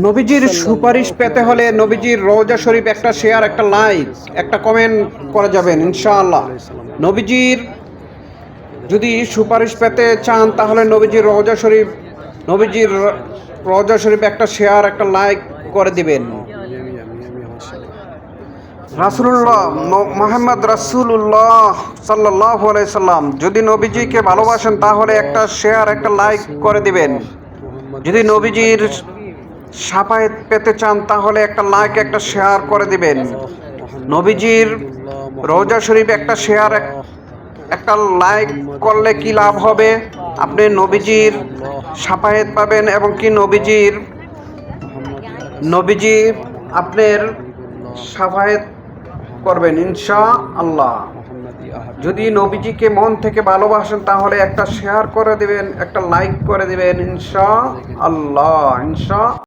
নবীজির সুপারিশ পেতে হলে নবীজির রওজা শরীফ একটা শেয়ার, একটা লাইক, একটা কমেন্ট করে যাবেন ইনশাআল্লাহ। নবীজির যদি সুপারিশ পেতে চান তাহলে নবীজির রওজা শরীফ একটা শেয়ার, একটা লাইক করে দিবেন। রাসূলুল্লাহ মুহাম্মদ রাসূলুল্লাহ সাল্লাল্লাহু আলাইহি সাল্লাম যদি নবীজিকে ভালোবাসেন তাহলে একটা শেয়ার, একটা লাইক করে দিবেন। যদি নবীজির শাফায়েত পেতে চান তাহলে একটা লাইক, একটা শেয়ার করে দিবেন। নবীজির রওজা শরীফ একটা শেয়ার, একটা লাইক করলে কি লাভ হবে? আপনি নবীজির শাফায়েত পাবেন এবং কি নবীজি আপনার শাফায়েত করবেন ইনশাআল্লাহ। যদি নবীজিকে মন থেকে ভালোবাসেন তাহলে একটা শেয়ার করে দিবেন, একটা লাইক করে দিবেন ইনশাআল্লাহ।